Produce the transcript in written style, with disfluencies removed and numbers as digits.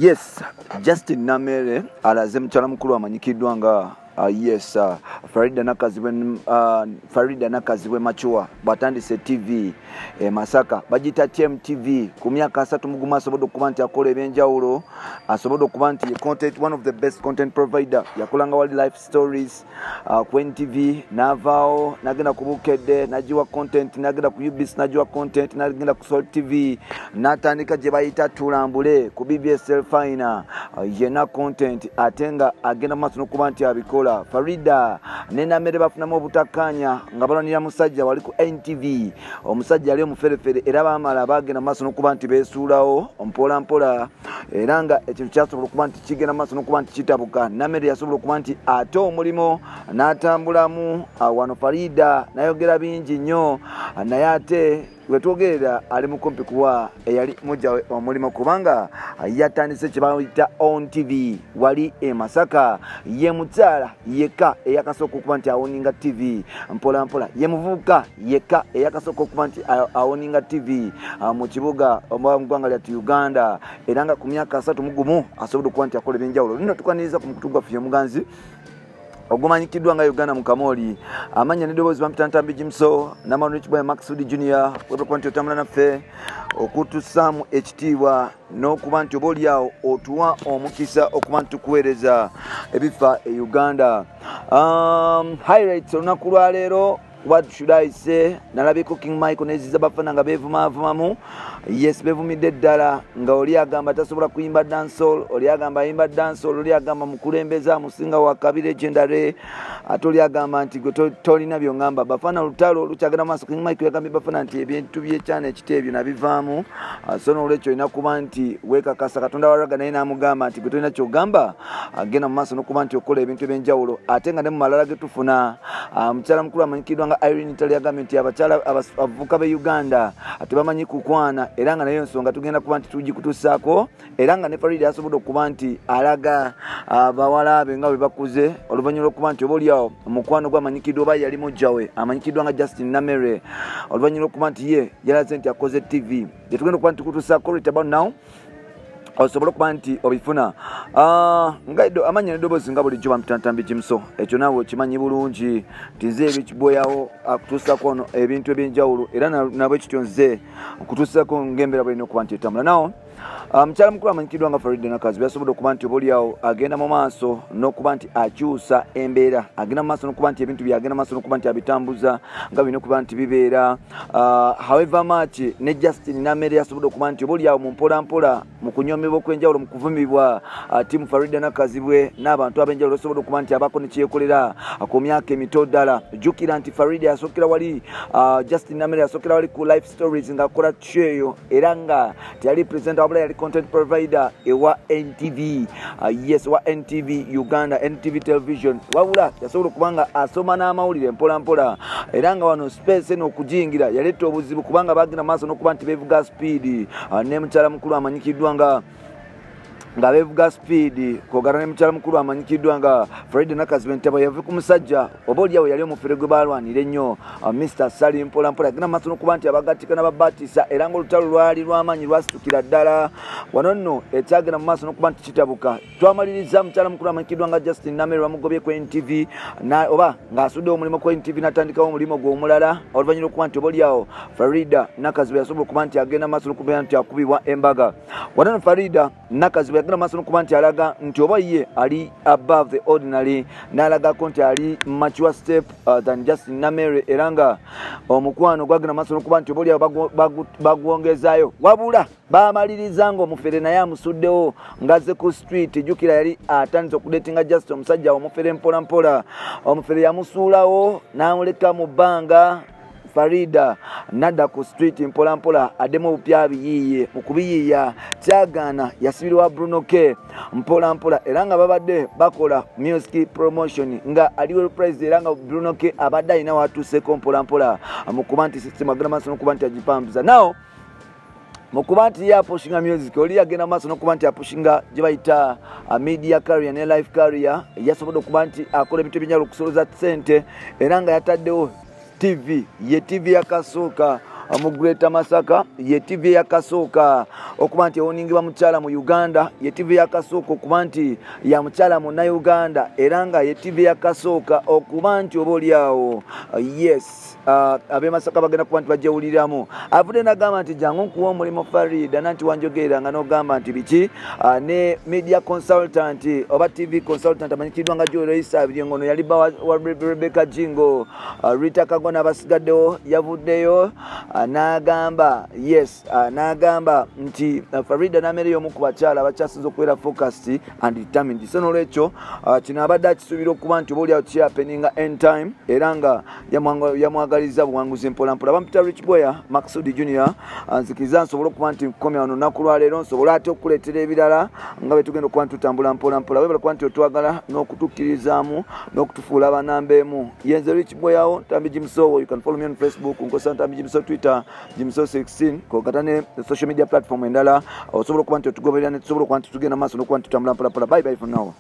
Yes, Justin Namere alaze mchala mkulu amanyikiddwa nga yes, Farida Nakazibwe Machua batandise TV Masaka bagita TMTV ku myaka 3 muguma asobodo kuba nti akola ebyenjawulo, asobodo kuba nti content one of the best content provider yakolanga wali life stories ku NTV navao nagenda ku Bukedde najiwa content, nagenda ku UBS najiwa content, nagenda ku Soul TV natandika je bayita tulambule ku BBS Fina yena content atenga agenda maso no kuba nti abikola. Farida nena mere bafunamu obutakanya nga balwanira musajja wali ku NTV, omusajja ali omuferefere era bamala bagenda maso no kuba nti besuulawo mpola mpola era nga ekintu kyasobola kuba nti kigenda maso no kuba nti kitabuka. Namere yasobola kuba nti ate omulimo n'atambulamu wano Farida nayogera bingi nnyo naye ate wetwogerera ali mukumpi kuwa eyali mujja omulimo kubanga yatandise kibayita on TV wali Masaka ye mutsala yeka eyakasoko kuba nti awoninga TV mpola mpola ye muvuka yeka eyakasoko kuba nti awoninga TV mu kibuga omwangwanga lya Uganda era nga ku myaka 3 mugumu asobola kuba nti akola ebyenjawulo. Nino tukwaniriza ku mukutugwa fiye muganzi ogumanyikiddwa nga Uganda Mukamoli amanya nedobozi bamutantambi Jimso namanu Chiboya Maxudi Junior webakwanti otamula naffe okutusaamu ekitiibwa n'okuba nti oboolyawo otuwa omukisa okuba nti tukuweereza ebifa e Uganda. Highlights olunaku lwa leero, what should I say? Nalabiko King Michael neziza bafana nga bevumavumamu. Yes, bevumidde ddala nga oli agamba tasobola kuyimba dancehall, oli agamba ayimba dancehall, oli agamba mukulembeza musinga wa Kabire legendary, ate oli agamba nti tolina byongamba bafana lutalo lukyagenda maaso. King Michael yagambye bafana nti ebintu byekyana ekiteebyo nabivaamu, so n'olwekyo olina kuba nti weekakasa Katonda waraga naye n'amugamba nti gwe tolina kyogamba agenda mu maaso n'okuba nti okola ebintu ebyenjawulo. Ate nga ne mu malala ge tufuna mukyala mukulu amanyikiddwa nga Irene Italy yagambye nti abakyala abavubuka be Uganda tebamanyi kukwana era nga nayo ensonga tugenda kuba nti tugikutusaako era nga ne Farida yasobola okuba nti alaga bawala be nga bwe bakuze oluvannyuma lw'okuba nti obaolyawo omukwano gwamanyikiddwa oba yali mujjawe amanyikiddwa nga Justin Namere oluvannyuma lw'okuba nti ye yalaze nti akoze TV gyetugenda okuba nti tukutusaako right about now osobola okuba nti obifuna ngaido amanya nedobozi nga bulijjo bamutantambi Jimso ekyo naawe okimanyi bulungi nti nze ebikiboyawo akutuusako ono ebintu ebyenjawulo era nabwe kityo nze okutuusako ng'embeera bwalina okuba nti etambula nawo. Mukyala mukulu amanyikiddwa nga Farida Nakazibwe yasobola okuba nti oboolyawo agenda mu maaso n'okuba nti akyusa embeera, agenda mu maaso n'okuba nti ebintu byagenda mu maaso n'okuba nti abitambuza nga birina okuba nti bibeera. However much ne Justin Namere yasobola okuba nti oboolyawo mu mpola mpola mu kunyomebwa okw'enjawulo mu kuvumibwa tiimu Farida Nakazibwe n'abantu ab'enjawulo basobola okuba nti abako ne kyekolera ku myaka emito ddala. Jjukira nti Farida yasookera wali Justin Namere yasookera wali ku life stories ng'akola kyeyo era nga teyali presenter wabula yali content provider ewa NTV. Yes, wa NTV Uganda, NTV television wabula yasobola kubanga asoma n'amawulire mpola mpola era nga wano space eno okujingira yaleta obuzibu kubanga bagenda maaso n'okuba nti bevuga speed ne mukyala mukulu amanyikiddwa nga bevuga speed kwogera ne mukyala mukulu amanyikiddwa nga Farida Nakazibwe ntaba yave ku musajja oboolyawo yali omufere gwe balwanira ennyo Mr. Salim mpola mpola agenda maaso n'okuba nti abagatika n'ababatisa era ng'olutalo lwali lw'amaanyi lwasitukira ddala wano nno ekyagenda mu maaso n'okuba nti kitabuka. Twamaliriza mukyala mukulu amanyikiddwa nga Justin Namere bamugobye ku NTV oba ng'asudde omulimu ku NTV n'atandikawo omulimu gw'omulala oluvannyuma lw'okuba nti oboolyawo Farida Nakazibwe yasobola okuba nti agenda maaso n'okuba nti akubibwa embaga. Wano nno Farida Nakazibwe agenda maaso n'okuba nti alaga nti oba ye ali above the ordinary n'alagako nti ali mature step than Justin Namere era nga omukwano gwagenda maaso n'okuba nti oboolyawo bagwongezaayo wabula bamaliriza nga omufere naye amusuddewo ngazze ku street. Jjukira yali atandise okudetinga Justin omusajja omufere mpola mpola omufere yamusuulawo n'amuleka mu bbanga. Farida nadda ku street mpola mpola addemu obupya biyiiye mu kubiyiiya kyagaana yasibirwa Bruno K mpola mpola era nga babadde bakola music promotion nga aliwo prize era nga Bruno K abadde alina watuuseko mpola mpola mu kuba nti system agenda maaso n'okuba nti agipambuza nawo mukuba nti yapushinga music oli agenda maaso n'okuba nti apushinga gye bayita media career ne life career yasobola okuba nti akola ebintu ebyenjawulo okusobozesa ssente era nga yataddewo TV ye TV yakasooka mu Greater Masaka ye TV yakasooka okuba nti ewoningibwa mukyala mu Uganda, ye TV yakasooka okuba nti ya mukyala mu Uganda era nga ye TV yakasooka okuba nti oba oliawo yes abe Masaka bagenda kuba nti bajewuliramu. Avudde n'agamba nti jangu nkuwa omulimu Farida nanti wanjogerera nga n'ogamba nti biki ne media consultant oba TV consultant amanyikiddwa nga Joel Isabire ngono yali ba wa Rebecca Jingo Rita Kagona abasigaddewo yavuddeyo n'agamba yes n'agamba nti Farida n'amere y'omu ku bakyala abakyasinze okubeera focused and determined. So n'olwekyo kino abadde akisuubira okuba nti oba oliawo kihappeninga end time era nga yamwagaliza buwanguzi mpolampola. Bampita Rich Boya Maksudi Junior nzikiriza nsobole okuba nti nkomya wano nnaku lwa leero nsobole ate okuleetera ebirala nga bwe tugenda okuba tutambula mpolampola webala kuba nti otwagala n'okutukkirizaamu n'okutufuula banamba emu. Yenze Rich Boyawo Ntambi Jimsowo. You can follow me on Facebook nkosa Ntambi Jimsowo, Twitter Jimsowo 16 kokata ne social media platform endala osobola okuba nti otugoberera ne tusobola okuba nti tugenda maaso n'okuba nti tutambula mpolampola. Bye bye for now.